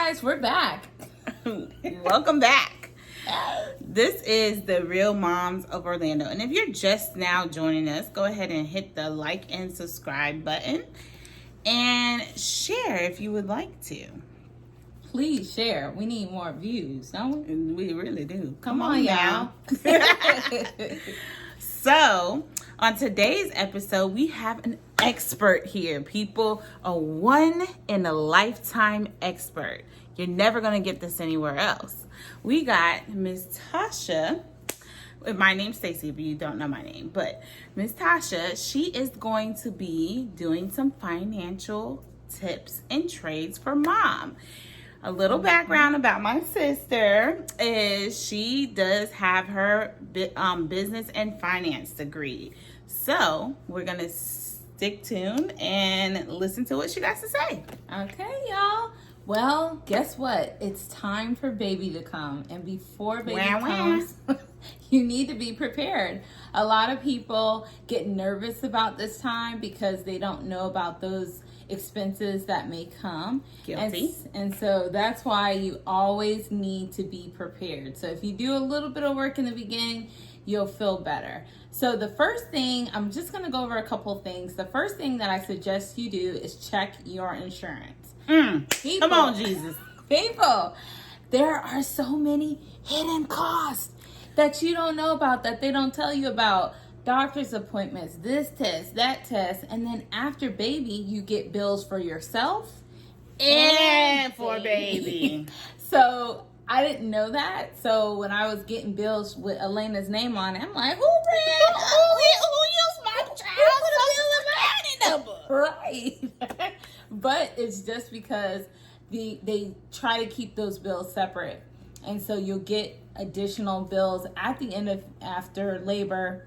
guys, we're back. Welcome back. This is the Real Moms of Orlando. And if you're just now joining us, go ahead and hit the like and subscribe button and share if you would like to. Please share. We need more views, don't we? And we really do. Come on, y'all. So, on today's episode, we have an expert here, people. A one-in-a-lifetime expert. You're never going to get this anywhere else. We got Miss Tasha. My name's Stacy, but you don't know my name. But Miss Tasha, she is going to be doing some financial tips and trades for mom. A little background about my sister is she does have her business and finance degree. So we're going to stick tuned and listen to what she got to say. Okay, y'all. Well, guess what? It's time for baby to come. And before baby comes, you need to be prepared. A lot of people get nervous about this time because they don't know about those expenses that may come. Guilty. And so that's why you always need to be prepared. So if you do a little bit of work in the beginning, you'll feel better. So the first thing, I'm just going to go over a couple things. The first thing that I suggest you do is check your insurance. Come on, Jesus. People, there are so many hidden costs that you don't know about, that they don't tell you about. Doctor's appointments, this test, that test, and then after baby, you get bills for yourself and for baby. So I didn't know that. So when I was getting bills with Elena's name on it, I'm like, who used my child's number? Right. But it's just because they try to keep those bills separate. And so you'll get additional bills at the end of after labor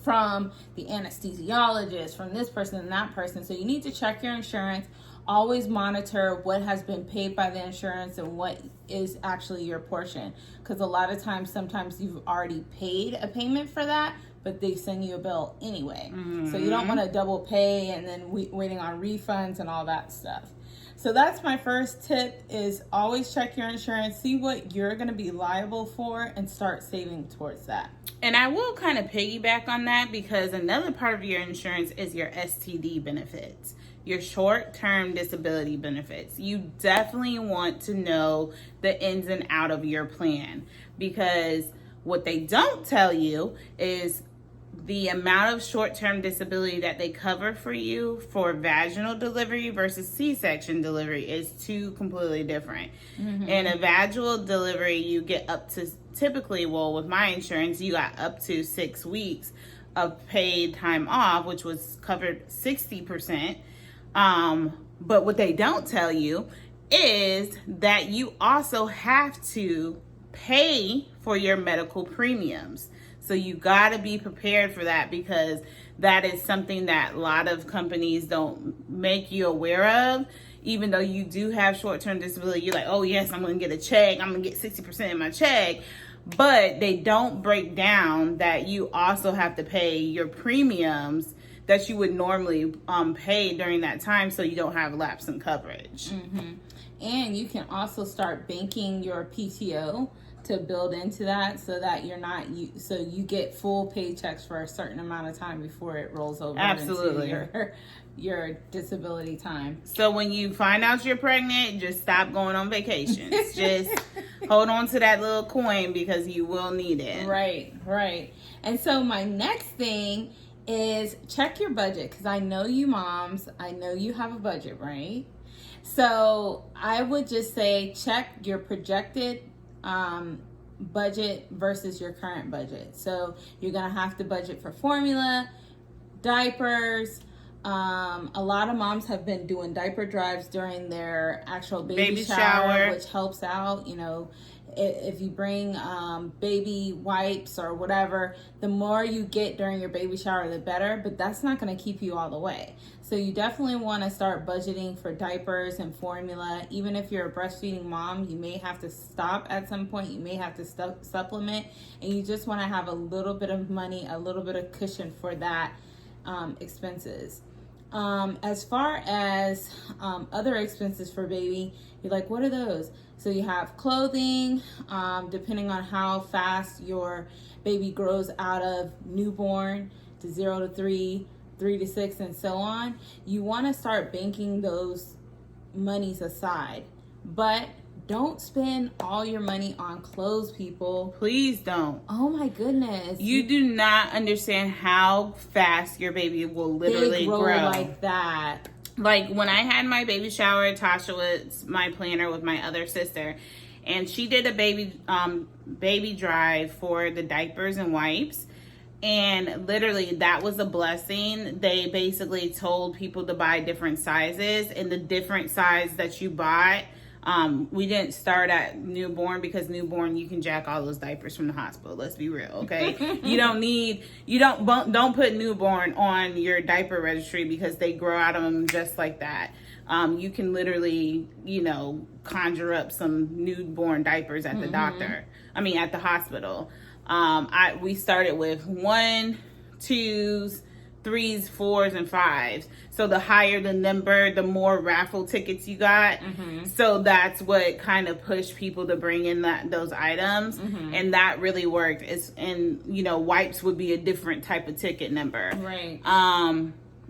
from the anesthesiologist, from this person and that person. So you need to check your insurance. Always monitor what has been paid by the insurance and what is actually your portion. Because a lot of times, sometimes you've already paid a payment for that, but they send you a bill anyway. So you don't want to double pay and then waiting on refunds and all that stuff. So that's my first tip, is always check your insurance, see what you're going to be liable for, and start saving towards that. And I will kind of piggyback on that, because another part of your insurance is your STD benefits, your short-term disability benefits. You definitely want to know the ins and out of your plan, because what they don't tell you is the amount of short-term disability that they cover for you for vaginal delivery versus C-section delivery is two completely different. In a vaginal delivery, you get up to, typically, well, with my insurance, you got up to 6 weeks of paid time off, which was covered 60%. But what they don't tell you is that you also have to pay for your medical premiums. So you got to be prepared for that, because that is something that a lot of companies don't make you aware of. Even though you do have short-term disability, you're like, oh yes, I'm going to get a check. I'm going to get 60% of my check. But they don't break down that you also have to pay your premiums that you would normally pay during that time, so you don't have lapse in coverage. And you can also start banking your PTO to build into that, so that so you get full paychecks for a certain amount of time before it rolls over into your disability time. So when you find out you're pregnant, just stop going on vacations. Just hold on to that little coin, because you will need it. Right. And so my next thing is check your budget, because I know you moms, I know you have a budget, right? So I would just say check your projected budget versus your current budget. So you're gonna have to budget for formula, diapers. A lot of moms have been doing diaper drives during their actual baby shower, which helps out. You know, if you bring baby wipes or whatever, the more you get during your baby shower, the better. But that's not going to keep you all the way. So you definitely want to start budgeting for diapers and formula. Even if you're a breastfeeding mom, you may have to stop at some point. You may have to supplement, and you just want to have a little bit of money, a little bit of cushion for that expenses. As far as other expenses for baby, you're like, what are those? So you have clothing, depending on how fast your baby grows out of newborn to 0 to 3, 3 to 6, and so on. You want to start banking those monies aside, but don't spend all your money on clothes, people. Please don't. Oh my goodness. You do not understand how fast your baby will literally They grow grow. like that. Like when I had my baby shower, Tasha was my planner with my other sister, and she did a baby drive for the diapers and wipes. And literally that was a blessing. They basically told people to buy different sizes, and the different size that you bought, we didn't start at newborn, because newborn you can jack all those diapers from the hospital. Let's be real, okay? Don't put newborn on your diaper registry, because they grow out of them just like that. You can literally, conjure up some newborn diapers at the at the hospital. We started with 1, 2s, 3s, 4s, and 5s. So the higher the number, the more raffle tickets you got. So that's what kind of pushed people to bring in those items, and that really worked. Wipes would be a different type of ticket number. Right.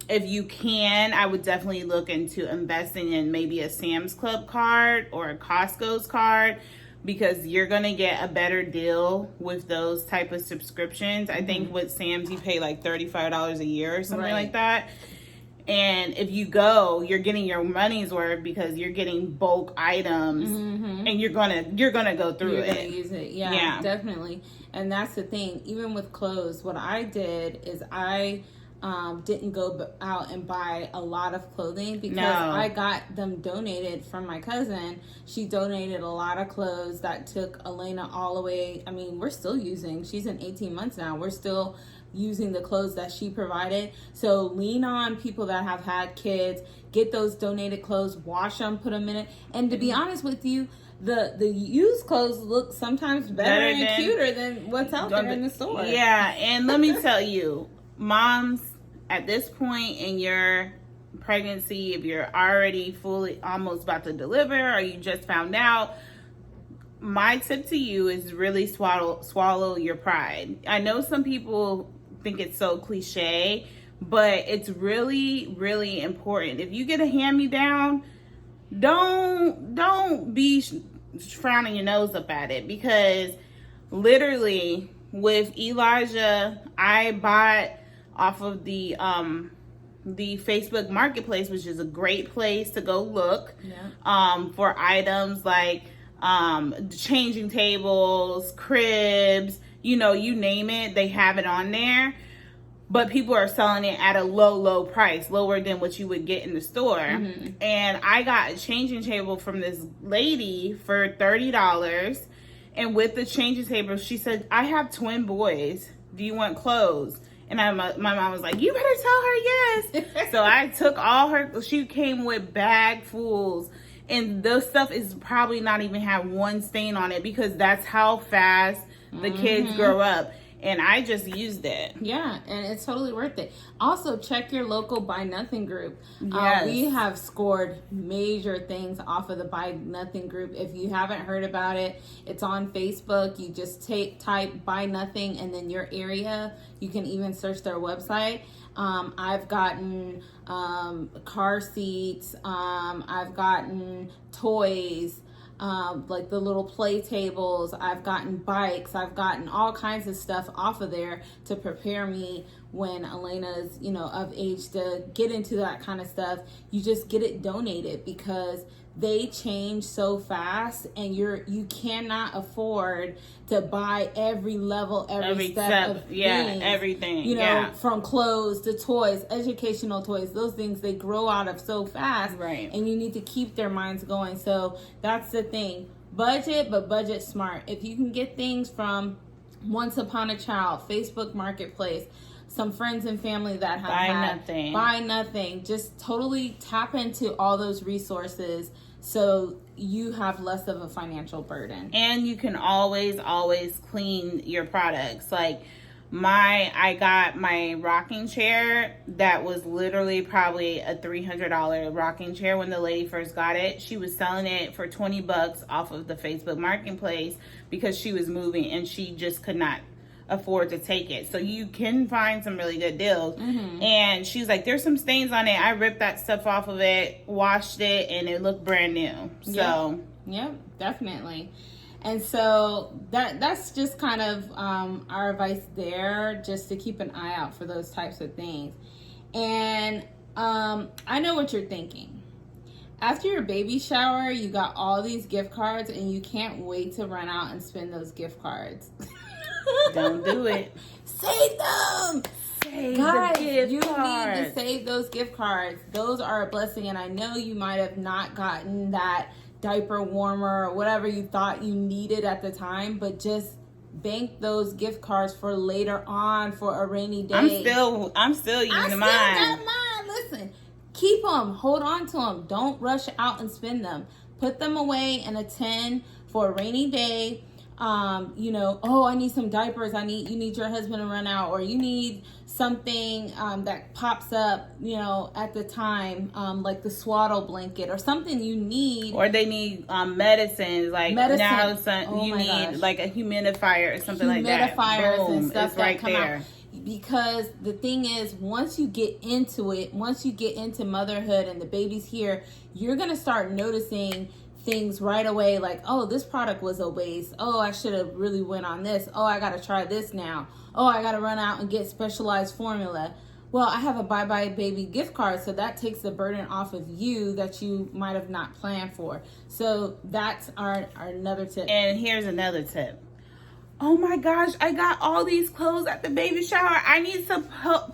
If you can, I would definitely look into investing in maybe a Sam's Club card or a Costco's card, because you're going to get a better deal with those type of subscriptions. I think with Sam's, you pay like $35 a year or something like that. And if you go, you're getting your money's worth, because you're getting bulk items, and you're gonna go through You're it. gonna use it. Yeah, definitely. And that's the thing. Even with clothes, what I did is I didn't go out and buy a lot of clothing, because I got them donated from my cousin. She donated a lot of clothes that took Elena all the way. I mean, we're still using, she's in 18 months now. We're still using the clothes that she provided. So lean on people that have had kids, get those donated clothes, wash them, put them in it. And to be honest with you, the used clothes look sometimes better and cuter than what's out there in the store. Yeah, and let me tell you, moms, at this point in your pregnancy, if you're already fully almost about to deliver, or you just found out, my tip to you is really swallow your pride. I know some people think it's so cliche, but it's really, really important. If you get a hand-me-down, don't be frowning your nose up at it, because literally with Elijah, I bought off of the Facebook Marketplace, which is a great place to go look for items like changing tables, cribs, you name it, they have it on there. But people are selling it at a low price, lower than what you would get in the store. And I got a changing table from this lady for $30. And with the changing table, she said, I have twin boys. Do you want clothes? And my mom was like, you better tell her yes. So I took all her, she came with bagfuls. And those stuff is probably not even have one stain on it, because that's how fast the kids grow up. And I just used it. Yeah, and it's totally worth it. Also, check your local Buy Nothing group. Yes. We have scored major things off of the Buy Nothing group. If you haven't heard about it, it's on Facebook. You just type Buy Nothing and then your area. You can even search their website. I've gotten car seats. I've gotten toys. Like the little play tables. I've gotten bikes. I've gotten all kinds of stuff off of there to prepare me when Elena's, of age to get into that kind of stuff. You just get it donated, because they change so fast, and you cannot afford to buy every level, every step of things. Everything. From clothes to toys, educational toys, those things, they grow out of so fast, right? And you need to keep their minds going. So that's the thing. Budget, but budget smart. If you can get things from Once Upon a Child, Facebook Marketplace, some friends and family that have Buy Nothing. Just totally tap into all those resources so you have less of a financial burden. And you can always clean your products. Like I got my rocking chair that was literally probably a $300 rocking chair when the lady first got it. She was selling it for $20 off of the Facebook Marketplace because she was moving and she just could not afford to take it. So you can find some really good deals. And she's like, there's some stains on it. I ripped that stuff off of it, washed it, and it looked brand new. So yep, definitely. And so that's just kind of our advice there, just to keep an eye out for those types of things. And I know what you're thinking. After your baby shower, you got all these gift cards and you can't wait to run out and spend those gift cards. don't do it. Save them! Save Guys, the gift you cards. need to save those gift cards. Those are a blessing, and I know you might have not gotten that diaper warmer or whatever you thought you needed at the time, but just bank those gift cards for later on for a rainy day. I'm still using mine. I still got mine. Listen, keep them, hold on to them. Don't rush out and spend them. Put them away in a tin for a rainy day. I need some diapers. You need your husband to run out, or you need something that pops up, at the time, like the swaddle blanket or something you need. Or they need medicines, like now you need gosh. like a humidifier or something like that. Humidifiers Boom, and stuff it's that right come there. out. Because the thing is, once you get into it, once you get into motherhood and the baby's here, you're going to start noticing things right away, like, oh, this product was a waste. Oh, I should have really went on this. Oh, I got to try this now. Oh, I got to run out and get specialized formula. Well, I have a Bye Bye Baby gift card, so that takes the burden off of you that you might have not planned for. So that's our another tip. And here's another tip. Oh my gosh, I got all these clothes at the baby shower. I need to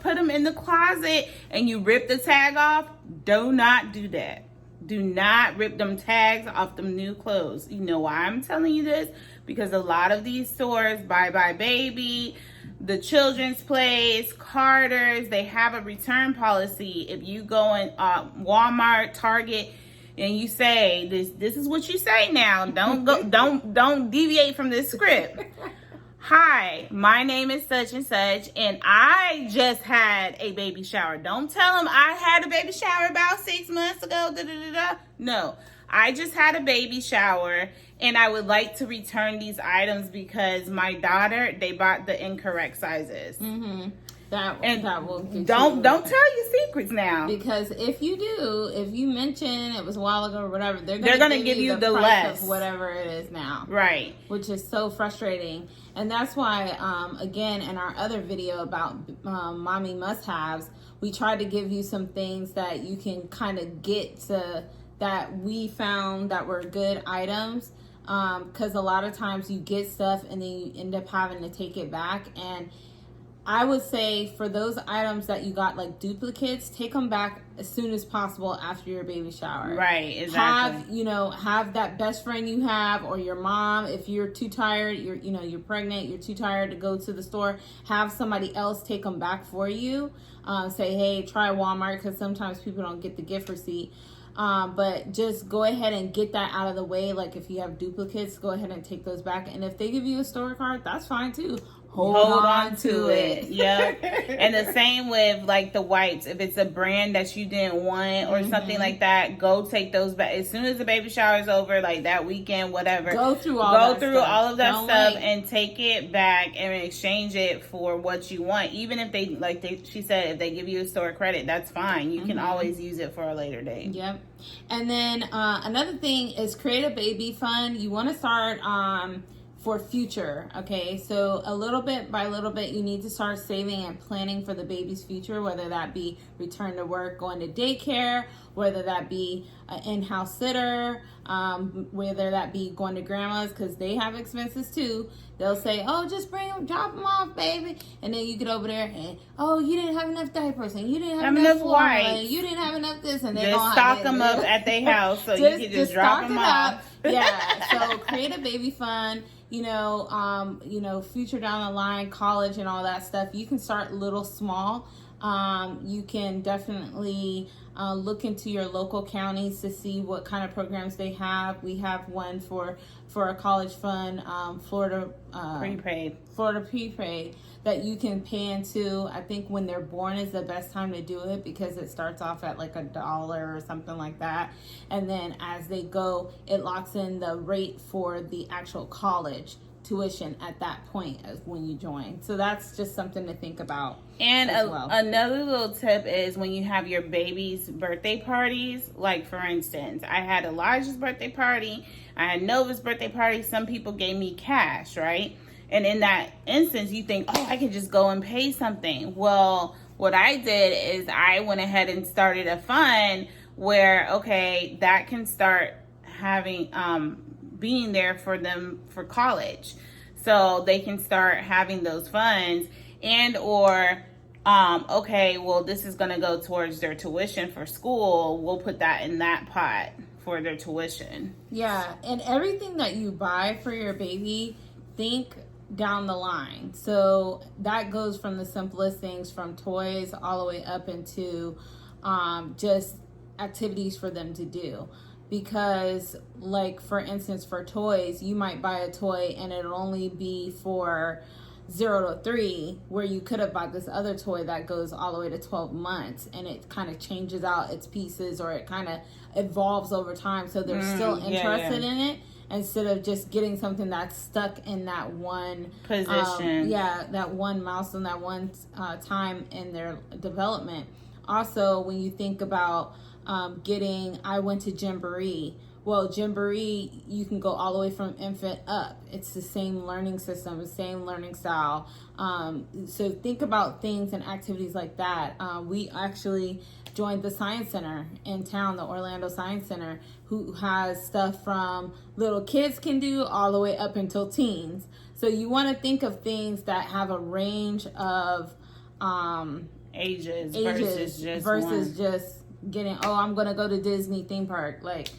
put them in the closet, and you rip the tag off. Do not do that. Do not rip them tags off them new clothes. You know why I'm telling you this? Because a lot of these stores, Bye Bye Baby, The Children's Place, Carter's, they have a return policy. If you go in Walmart, Target, and you say this is what you say now. Don't go, don't deviate from this script. Hi, my name is such and such, and I just had a baby shower. Don't tell them I had a baby shower about 6 months ago. No, I just had a baby shower, and I would like to return these items because my daughter, they bought the incorrect sizes. That will get don't tell your secrets now. Because if you mention it was a while ago or whatever, they're gonna give you the price less of whatever it is now. Right. Which is so frustrating. And that's why, again, in our other video about mommy must-haves, we tried to give you some things that you can kind of get to that we found that were good items. Because a lot of times you get stuff and then you end up having to take it back. And I would say for those items that you got like duplicates, take them back as soon as possible after your baby shower. Right, exactly. Have that best friend you have, or your mom, if you're too tired, you're pregnant, you're too tired to go to the store, have somebody else take them back for you. Say, hey, try Walmart, because sometimes people don't get the gift receipt. But just go ahead and get that out of the way. Like if you have duplicates, go ahead and take those back. And if they give you a store card, that's fine too. Hold on to it. Yep. And the same with like the wipes. If it's a brand that you didn't want or something like that, go take those back as soon as the baby shower is over, like that weekend, whatever. Go through all of that stuff and take it back and exchange it for what you want. Even if she said, if they give you a store credit, that's fine. You can always use it for a later date. Yep. And then another thing is create a baby fund. You want to start for future. Okay, so little bit by little bit, you need to start saving and planning for the baby's future, whether that be return to work, going to daycare, whether that be an in-house sitter, whether that be going to grandma's, because they have expenses too. They'll say, oh, just drop them off, baby. And then you get over there and, oh, you didn't have enough diapers, and you didn't have enough wipes, and you didn't have enough this, and they just stock them up at their house so you can just drop them off. Yeah, so create a baby fund. Future down the line, college and all that stuff. You can start little small. You can definitely look into your local counties to see what kind of programs they have. We have one for a college fund, Florida Prepaid. Florida prepaid, that you can pay into. I think when they're born is the best time to do it, because it starts off at like $1 or something like that, and then as they go, it locks in the rate for the actual college tuition at that point as when you join. So that's just something to think about. And well. Another little tip is when you have your baby's birthday parties, like for instance, I had Elijah's birthday party, I had Nova's birthday party. Some people gave me cash, right? And in that instance, you think, oh, I can just go and pay something. Well, what I did is I went ahead and started a fund where, okay, that can start having, being there for them for college. So they can start having those funds, and or, okay, well, this is going to go towards their tuition for school. We'll put that in that pot for their tuition. Yeah, and everything that you buy for your baby, think down the line. So that goes from the simplest things, from toys all the way up into just activities for them to do. Because, like, for instance, for toys, you might buy a toy and it'll only be for 0 to 3, where you could have bought this other toy that goes all the way to 12 months, and it kind of changes out its pieces, or it kind of evolves over time, so they're still interested in it, instead of just getting something that's stuck in that one position. That one milestone, that one time in their development. Also, when you think about I went to Gymboree. Well, Gymboree, you can go all the way from infant up. It's the same learning system, the same learning style. So think about things and activities like that. We actually joined the Science Center in town, the Orlando Science Center, who has stuff from little kids can do all the way up until teens. So you want to think of things that have a range of ages versus just getting, oh, I'm going to go to Disney theme park. Like,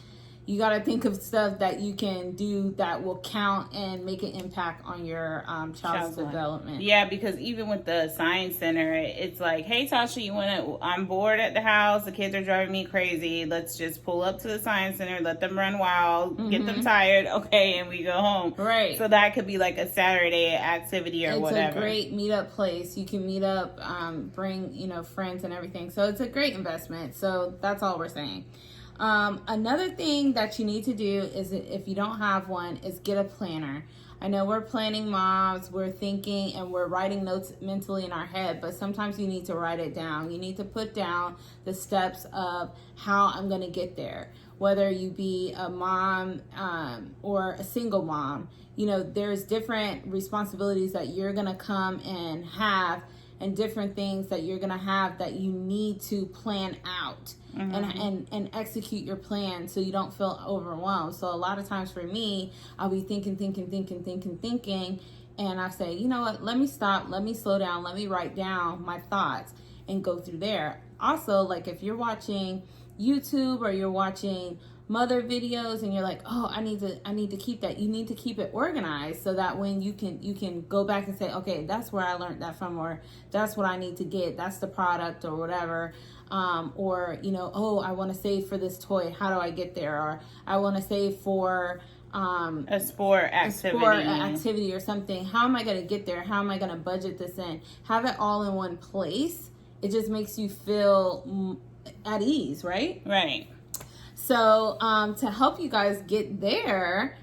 you got to think of stuff that you can do that will count and make an impact on your child's development. Yeah, because even with the Science Center, it's like, hey, Tasha, I'm bored at the house. The kids are driving me crazy. Let's just pull up to the Science Center, let them run wild, get them tired, okay, and we go home. Right. So that could be like a Saturday activity or whatever. It's a great meetup place. You can meet up, bring, friends and everything. So it's a great investment. So that's all we're saying. Another thing that you need to do is, if you don't have one, is get a planner. I know we're planning moms, we're thinking and we're writing notes mentally in our head, but sometimes you need to write it down. You need to put down the steps of how I'm going to get there. Whether you be a mom or a single mom, there's different responsibilities that you're going to come and have, and different things that you're going to have that you need to plan out. And execute your plan so you don't feel overwhelmed. So a lot of times for me, I'll be thinking, and I say, you know what, let me stop, let me slow down, let me write down my thoughts and go through there. Also, like, if you're watching YouTube or you're watching mother videos and you're like, oh, I need to keep that, you need to keep it organized so that when you can go back and say, okay, that's where I learned that from, or that's what I need to get, that's the product or whatever. Or, oh, I want to save for this toy. How do I get there? Or I want to save for a sport activity or something. How am I going to get there? How am I going to budget this in? Have it all in one place. It just makes you feel at ease, right? Right. So to help you guys get there,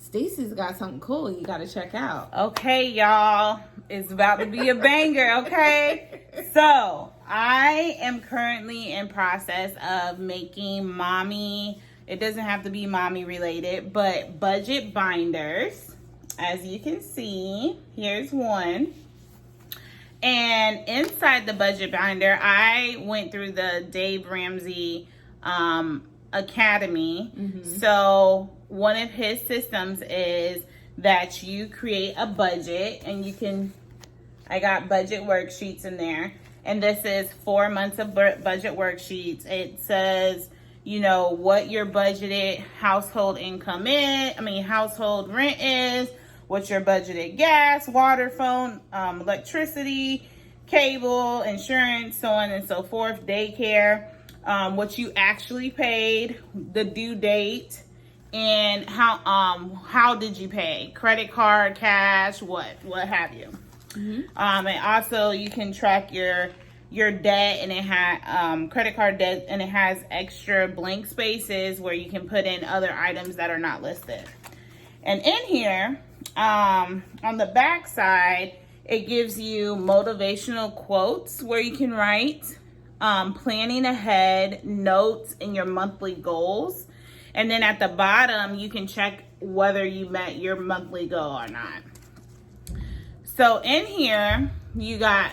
Stacey's got something cool you got to check out. Okay, y'all. It's about to be a banger, okay? So, I am currently in process of making it doesn't have to be mommy related, but budget binders. As you can see, here's one. And inside the budget binder, I went through the Dave Ramsey Academy. So one of his systems is that you create a budget, and I got budget worksheets in there. And this is 4 months of budget worksheets. It says, what your budgeted household household rent is, what your budgeted gas, water, phone, electricity, cable, insurance, so on and so forth, daycare, what you actually paid, the due date, and how did you pay? Credit card, cash, what have you. And also you can track your debt, and it has credit card debt, and it has extra blank spaces where you can put in other items that are not listed. And in here, on the back side, it gives you motivational quotes where you can write, planning ahead, notes, and your monthly goals. And then at the bottom, you can check whether you met your monthly goal or not. So in here, you got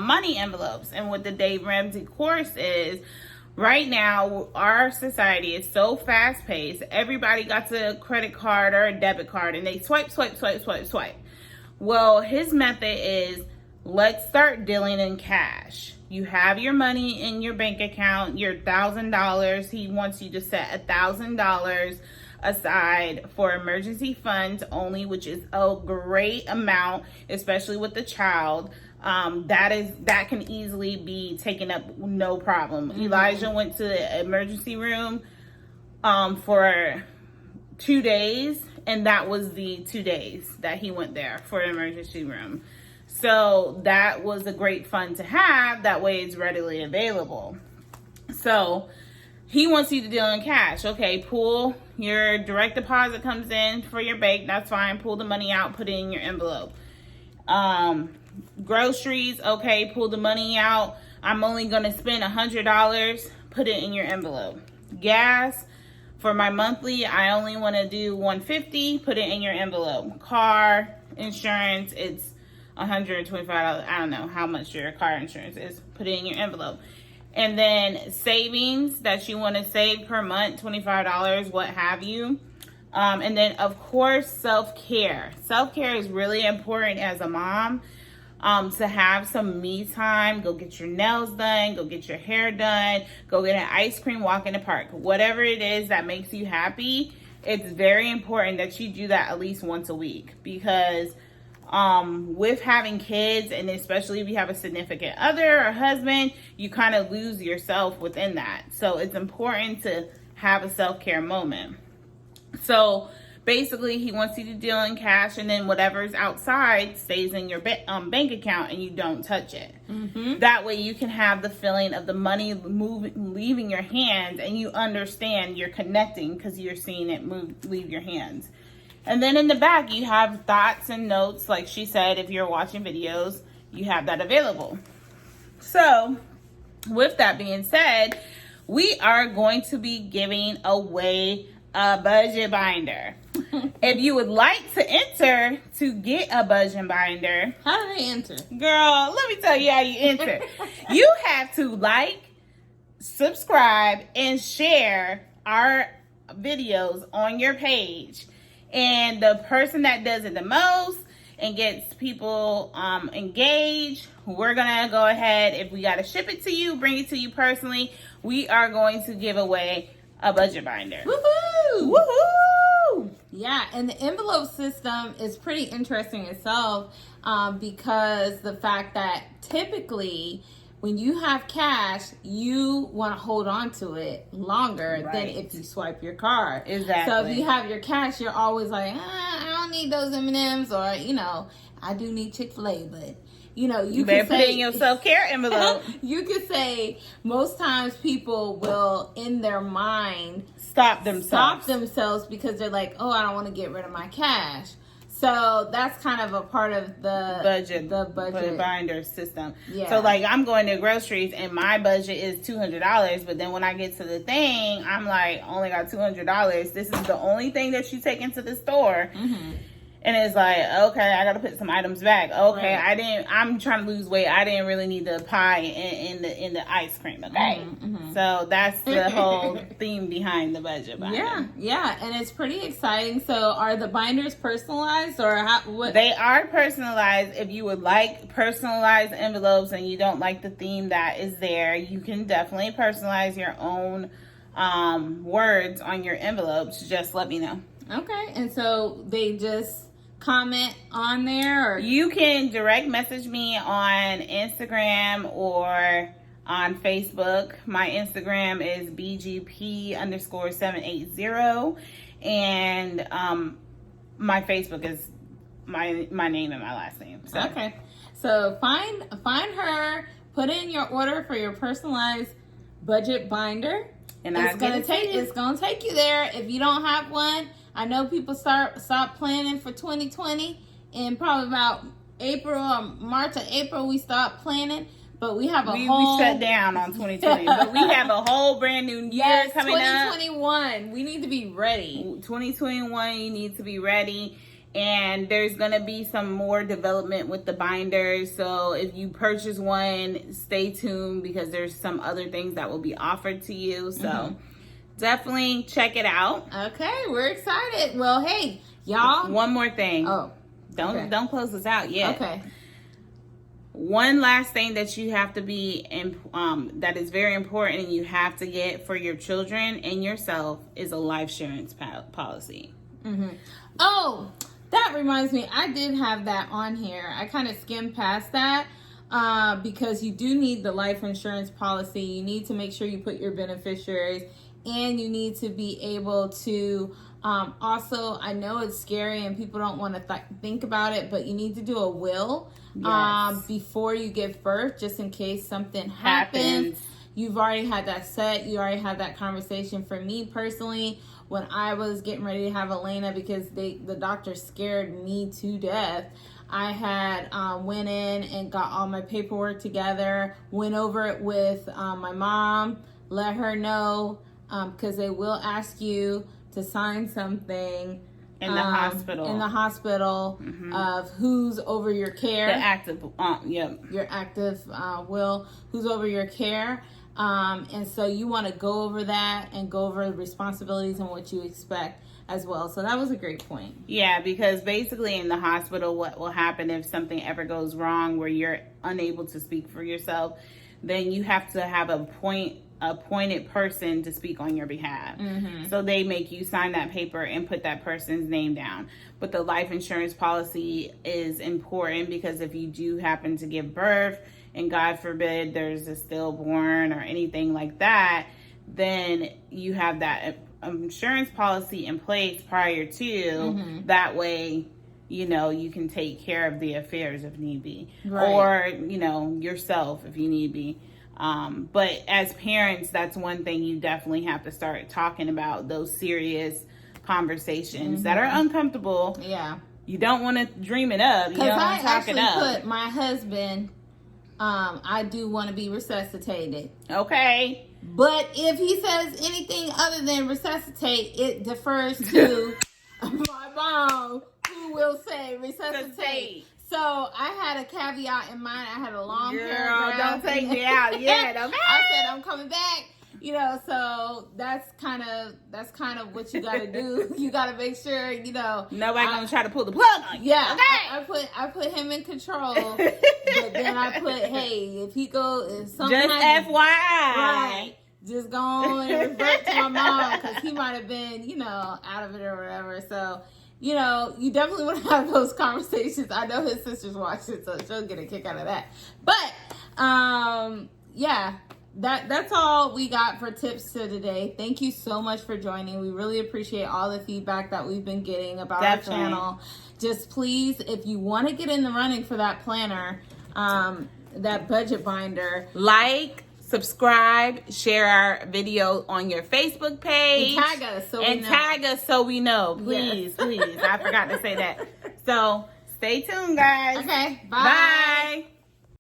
money envelopes. And what the Dave Ramsey course is, right now, our society is so fast-paced. Everybody got a credit card or a debit card, and they swipe. Well, his method is, let's start dealing in cash. You have your money in your bank account, your $1,000. He wants you to set $1,000 aside for emergency funds only, which is a great amount, especially with the child. That can easily be taken up, no problem. Elijah went to the emergency room for 2 days, and that was the 2 days that he went there for an emergency room. So that was a great fund to have. That way it's readily available. So he wants you to deal in cash. Okay, pull your direct deposit comes in for your bank. That's fine. Pull the money out, put it in your envelope. Groceries, okay, pull the money out. I'm only going to spend $100. Put it in your envelope. Gas, for my monthly, I only want to do $150. Put it in your envelope. Car insurance, it's $125. I don't know how much your car insurance is. Put it in your envelope. And then savings that you want to save per month, $25, what have you. And then, of course, self-care. Self-care is really important as a mom, to have some me time. Go get your nails done. Go get your hair done. Go get an ice cream, walk in the park. Whatever it is that makes you happy, it's very important that you do that at least once a week. Because with having kids, and especially if you have a significant other or husband, you kind of lose yourself within that. So it's important to have a self-care moment. So basically, he wants you to deal in cash, and then whatever's outside stays in your bank account, and you don't touch it. That way you can have the feeling of the money leaving your hands, and you understand you're connecting because you're seeing it leave your hands. And then in the back, you have thoughts and notes. Like she said, if you're watching videos, you have that available. So with that being said, we are going to be giving away a budget binder. If you would like to enter to get a budget binder, how do they enter? Girl, let me tell you how you enter. You have to like, subscribe, and share our videos on your page. And the person that does it the most and gets people engaged, we're going to go ahead. If we got to ship it to you, bring it to you personally, we are going to give away a budget binder. Woohoo! Woohoo! Yeah, and the envelope system is pretty interesting itself, because the fact that typically when you have cash, you want to hold on to it longer than if you swipe your card. Exactly. So if you have your cash, you're always like, I don't need those M&Ms, or, I do need Chick-fil-A, but, you better can put say, it in your self-care envelope. You could say most times people will, in their mind, Stop themselves because they're like, oh, I don't want to get rid of my cash. So that's kind of a part of the budget binder system. Yeah. So like I'm going to groceries and my budget is $200, but then when I get to the thing, I'm like, only got $200. This is the only thing that you take into the store. And it's like, okay, I got to put some items back. Okay, right. I'm trying to lose weight. I didn't really need the pie in the ice cream. Okay. So that's the whole theme behind the budget binder. Yeah. And it's pretty exciting. So are the binders personalized, or what? They are personalized. If you would like personalized envelopes and you don't like the theme that is there, you can definitely personalize your own words on your envelopes. Just let me know. Okay. And so they just comment on there? Or You can direct message me on Instagram or on Facebook. My Instagram is BGP_780. And my Facebook is my name and my last name. So. Okay. So find her, put in your order for your personalized budget binder. And it's gonna take you there. If you don't have one, I know people stop planning for 2020 in probably about April or March or April. We start planning, but we have we shut down on 2020, but we have a whole brand new year coming 2021. We need to be ready. 2021, you need to be ready. And there's going to be some more development with the binders. So if you purchase one, stay tuned because there's some other things that will be offered to you. So definitely check it out. Okay, we're excited. Well, hey, y'all. One more thing. Oh, don't close this out yet. Okay. One last thing that you have to be, that is very important and you have to get for your children and yourself is a life insurance policy. Oh, that reminds me, I did have that on here. I kind of skimmed past that because you do need the life insurance policy. You need to make sure you put your beneficiaries, and you need to be able to also, I know it's scary and people don't want to think about it, but you need to do a will before you give birth, just in case something happens. You've already had that set. You already had that conversation. For me personally, when I was getting ready to have Elena, because the doctor scared me to death, I had went in and got all my paperwork together, went over it with my mom, let her know, because they will ask you to sign something in the hospital. Of who's over your care. The active, Your active will, who's over your care. And so you want to go over that and go over the responsibilities and what you expect as well. So that was a great point. Yeah, because basically in the hospital, what will happen if something ever goes wrong where you're unable to speak for yourself, then you have to have a appointed person to speak on your behalf. So they make you sign that paper and put that person's name down. But the life insurance policy is important because if you do happen to give birth, and God forbid there's a stillborn or anything like that, then you have that insurance policy in place prior to. That way, you can take care of the affairs if need be. Right. Or, yourself if you need be. But as parents, that's one thing you definitely have to start talking about, those serious conversations that are uncomfortable. Yeah. You don't want to dream it up. You don't want to talk it up. Put my husband, I do want to be resuscitated. Okay. But if he says anything other than resuscitate, it defers to my mom, who will say resuscitate. So I had a caveat in mind. I had a long paragraph. Don't take me out yet. Okay. I said I'm coming back. So that's kind of what you got to do. You got to make sure, nobody gonna try to pull the plug on you. Yeah. Okay. I put him in control, but then I put, hey, if something just happens, FYI, right, just go on and revert to my mom because he might have been, out of it or whatever. So. You definitely want to have those conversations. I know his sister's watched it, so she'll get a kick out of that. But, that's all we got for tips today. Thank you so much for joining. We really appreciate all the feedback that we've been getting about our channel. Just please, if you want to get in the running for that planner, that budget binder, subscribe, share our video on your Facebook page. And tag us so we know. Please. I forgot to say that. So stay tuned, guys. Okay. Bye.